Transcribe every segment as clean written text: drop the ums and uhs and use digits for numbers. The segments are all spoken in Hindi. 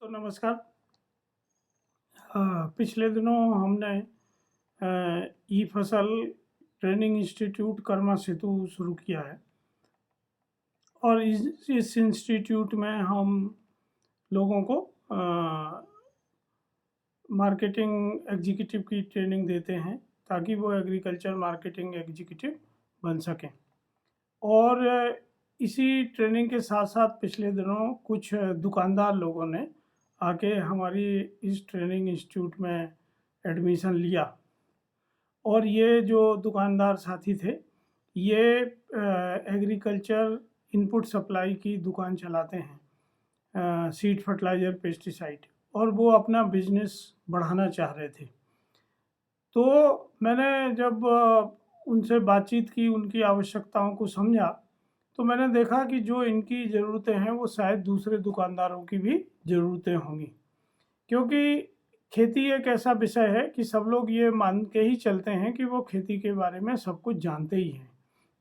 तो नमस्कार। पिछले दिनों हमने ई फसल ट्रेनिंग इंस्टीट्यूट कर्मा सेतु शुरू किया है और इस इंस्टीट्यूट में हम लोगों को मार्केटिंग एग्जीक्यूटिव की ट्रेनिंग देते हैं ताकि वो एग्रीकल्चर मार्केटिंग एग्जीक्यूटिव बन सकें। और इसी ट्रेनिंग के साथ साथ पिछले दिनों कुछ दुकानदार लोगों ने आके हमारी इस ट्रेनिंग इंस्टीट्यूट में एडमिशन लिया। और ये जो दुकानदार साथी थे ये एग्रीकल्चर इनपुट सप्लाई की दुकान चलाते हैं, सीड फर्टिलाइज़र पेस्टिसाइड, और वो अपना बिजनेस बढ़ाना चाह रहे थे। तो मैंने जब उनसे बातचीत की, उनकी आवश्यकताओं को समझा, तो मैंने देखा कि जो इनकी ज़रूरतें हैं वो शायद दूसरे दुकानदारों की भी ज़रूरतें होंगी, क्योंकि खेती एक ऐसा विषय है कि सब लोग ये मान के ही चलते हैं कि वो खेती के बारे में सब कुछ जानते ही हैं।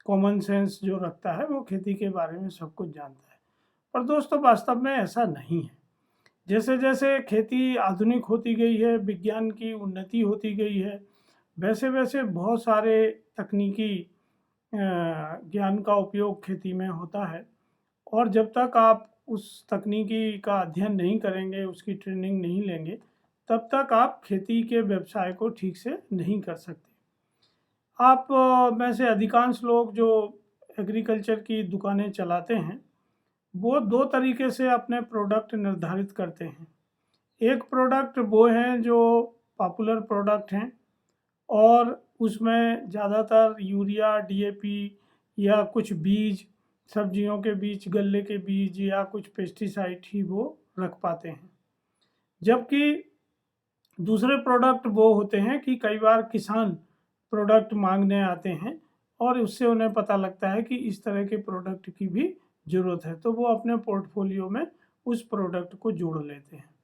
कॉमन सेंस जो रखता है वो खेती के बारे में सब कुछ जानता है। पर दोस्तों, वास्तव में ऐसा नहीं है। जैसे जैसे खेती आधुनिक होती गई है, विज्ञान की उन्नति होती गई है, वैसे वैसे बहुत सारे तकनीकी ज्ञान का उपयोग खेती में होता है। और जब तक आप उस तकनीकी का अध्ययन नहीं करेंगे, उसकी ट्रेनिंग नहीं लेंगे, तब तक आप खेती के व्यवसाय को ठीक से नहीं कर सकते। आप में से अधिकांश लोग जो एग्रीकल्चर की दुकानें चलाते हैं वो दो तरीके से अपने प्रोडक्ट निर्धारित करते हैं। एक प्रोडक्ट वो हैं जो पॉपुलर प्रोडक्ट हैं और उसमें ज़्यादातर यूरिया, डीएपी या कुछ बीज, सब्जियों के बीज, गल्ले के बीज या कुछ पेस्टिसाइड ही वो रख पाते हैं। जबकि दूसरे प्रोडक्ट वो होते हैं कि कई बार किसान प्रोडक्ट मांगने आते हैं और उससे उन्हें पता लगता है कि इस तरह के प्रोडक्ट की भी ज़रूरत है, तो वो अपने पोर्टफोलियो में उस प्रोडक्ट को जोड़ लेते हैं।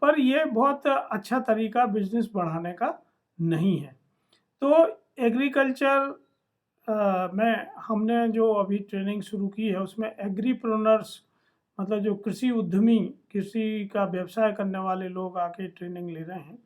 पर यह बहुत अच्छा तरीका बिजनेस बढ़ाने का नहीं है। तो एग्रीकल्चर में हमने जो अभी ट्रेनिंग शुरू की है उसमें एग्रीप्रोनर्स, मतलब जो कृषि उद्यमी, कृषि का व्यवसाय करने वाले लोग आके ट्रेनिंग ले रहे हैं,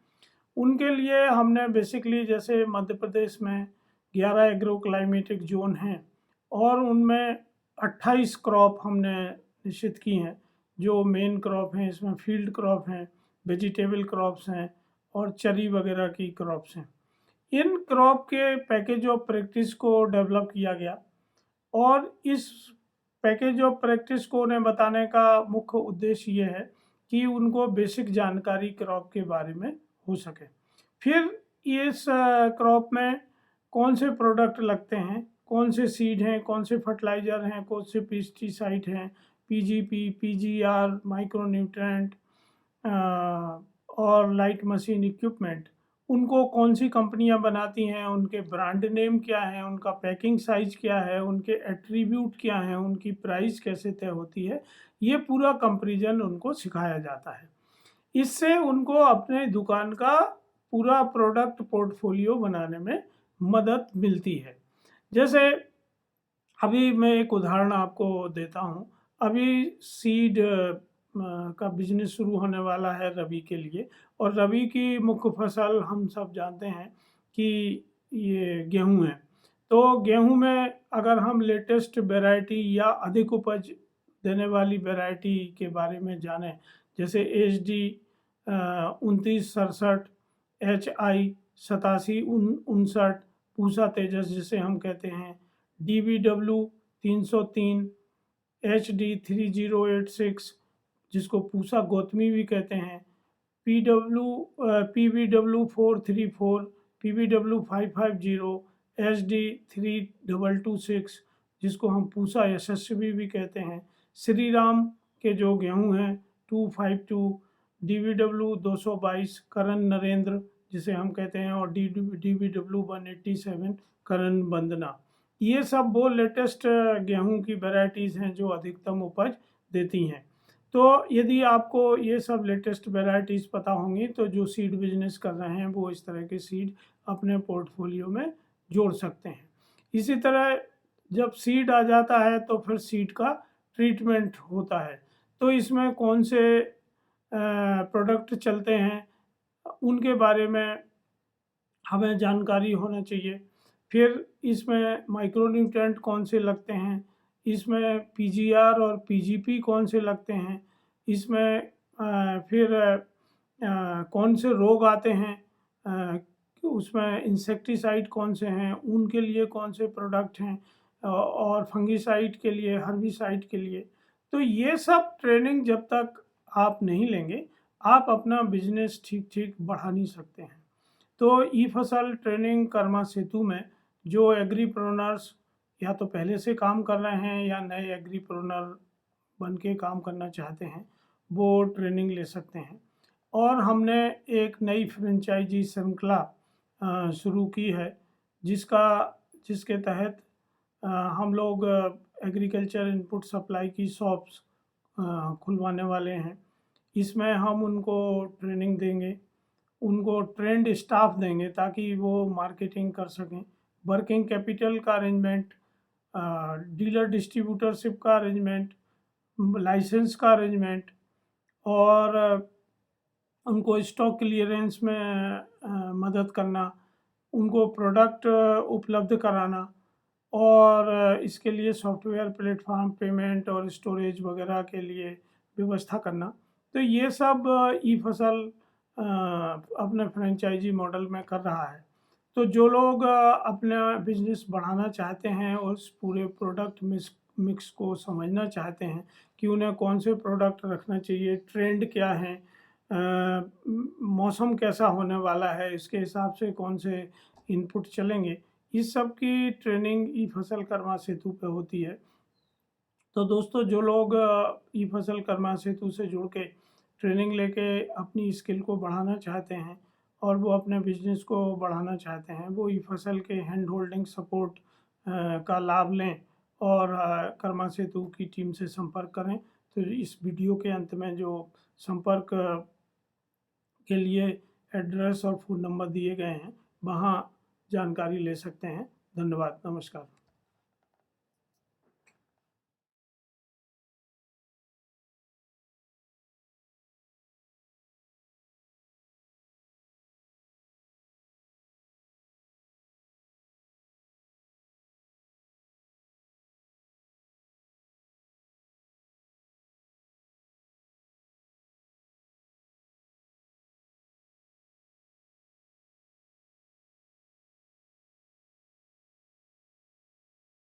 उनके लिए हमने बेसिकली, जैसे मध्य प्रदेश में 11 एग्रो क्लाइमेटिक जोन हैं और उनमें 28 क्रॉप हमने निश्चित की हैं। जो मेन क्रॉप हैं इसमें फील्ड क्रॉप हैं, वेजिटेबल क्रॉप्स हैं और चरी वगैरह की क्रॉप्स हैं। इन क्रॉप के पैकेज ऑफ प्रैक्टिस को डेवलप किया गया और इस पैकेज ऑफ प्रैक्टिस को उन्हें बताने का मुख्य उद्देश्य ये है कि उनको बेसिक जानकारी क्रॉप के बारे में हो सके। फिर इस क्रॉप में कौन से प्रोडक्ट लगते हैं, कौन से सीड हैं, कौन से फर्टिलाइज़र हैं, कौन से पेस्टिसाइड हैं, पीजीपी, पीजीआर, माइक्रो न्यूट्रेंट और लाइट मशीन इक्विपमेंट, उनको कौन सी कंपनियां बनाती हैं, उनके ब्रांड नेम क्या है, उनका पैकिंग साइज क्या है, उनके एट्रीब्यूट क्या हैं, उनकी प्राइस कैसे तय होती है, ये पूरा कंपैरिजन उनको सिखाया जाता है। इससे उनको अपने दुकान का पूरा प्रोडक्ट पोर्टफोलियो बनाने में मदद मिलती है। जैसे अभी मैं एक उदाहरण आपको देता हूँ। अभी सीड का बिजनेस शुरू होने वाला है रबी के लिए, और रबी की मुख्य फसल हम सब जानते हैं कि ये गेहूं है। तो गेहूं में अगर हम लेटेस्ट वैरायटी या अधिक उपज देने वाली वैरायटी के बारे में जानें, जैसे HD 2967, HI 8759, पूसा तेजस जिसे हम कहते हैं, DBW 303, HD 3086 जिसको पूसा गौतमी भी कहते हैं, PBW 434, PBW 550, HD 3226 जिसको हम पूसा यशस्वी भी कहते हैं, श्री राम के जो गेहूं हैं 252, DBW 222 करण नरेंद्र जिसे हम कहते हैं, और DBW 187 करण वंदना। ये सब वो लेटेस्ट गेहूं की वैरायटीज़ हैं जो अधिकतम उपज देती हैं। तो यदि आपको ये सब लेटेस्ट वैरायटीज़ पता होंगी तो जो सीड बिजनेस कर रहे हैं वो इस तरह के सीड अपने पोर्टफोलियो में जोड़ सकते हैं। इसी तरह जब सीड आ जाता है तो फिर सीड का ट्रीटमेंट होता है। तो इसमें कौन से प्रोडक्ट चलते हैं उनके बारे में हमें जानकारी होना चाहिए। फिर इसमें माइक्रोन्यूट्रिएंट कौन से लगते हैं, इसमें पीजीआर और पीजीपी कौन से लगते हैं, इसमें फिर कौन से रोग आते हैं, उसमें इंसेक्टिसाइड कौन से हैं, उनके लिए कौन से प्रोडक्ट हैं, और फंगिसाइड के लिए, हर्बिसाइड के लिए। तो ये सब ट्रेनिंग जब तक आप नहीं लेंगे आप अपना बिजनेस ठीक ठीक बढ़ा नहीं सकते हैं। तो ई फसल ट्रेनिंग कर्मा सेतु में जो एग्रीप्रोनर्स या तो पहले से काम कर रहे हैं या नए एग्रीप्रोनर बन के काम करना चाहते हैं वो ट्रेनिंग ले सकते हैं। और हमने एक नई फ्रेंचाइजी श्रृंखला शुरू की है जिसके तहत हम लोग एग्रीकल्चर इनपुट सप्लाई की शॉप्स खुलवाने वाले हैं। इसमें हम उनको ट्रेनिंग देंगे, उनको ट्रेंड स्टाफ देंगे ताकि वो मार्केटिंग कर सकें, वर्किंग कैपिटल का अरेंजमेंट, डीलर डिस्ट्रीब्यूटरशिप का अरेंजमेंट, लाइसेंस का अरेंजमेंट, और उनको स्टॉक क्लियरेंस में मदद करना, उनको प्रोडक्ट उपलब्ध कराना, और इसके लिए सॉफ्टवेयर प्लेटफॉर्म, पेमेंट और स्टोरेज वगैरह के लिए व्यवस्था करना। तो ये सब ई फसल अपने फ्रेंचाइजी मॉडल में कर रहा है। तो जो लोग अपना बिजनेस बढ़ाना चाहते हैं और उस पूरे प्रोडक्ट मिक्स को समझना चाहते हैं कि उन्हें कौन से प्रोडक्ट रखना चाहिए, ट्रेंड क्या है, मौसम कैसा होने वाला है, इसके हिसाब से कौन से इनपुट चलेंगे, इस सब की ट्रेनिंग ई फसल कर्मा सेतु पे होती है। तो दोस्तों जो लोग ई फसल कर्मा सेतु से जुड़ के ट्रेनिंग लेके अपनी स्किल को बढ़ाना चाहते हैं और वो अपने बिजनेस को बढ़ाना चाहते हैं वो ई फसल के हैंड होल्डिंग सपोर्ट का लाभ लें और कर्मा सेतु की टीम से संपर्क करें। तो इस वीडियो के अंत में जो संपर्क के लिए एड्रेस और फ़ोन नंबर दिए गए हैं वहाँ जानकारी ले सकते हैं। धन्यवाद, नमस्कार।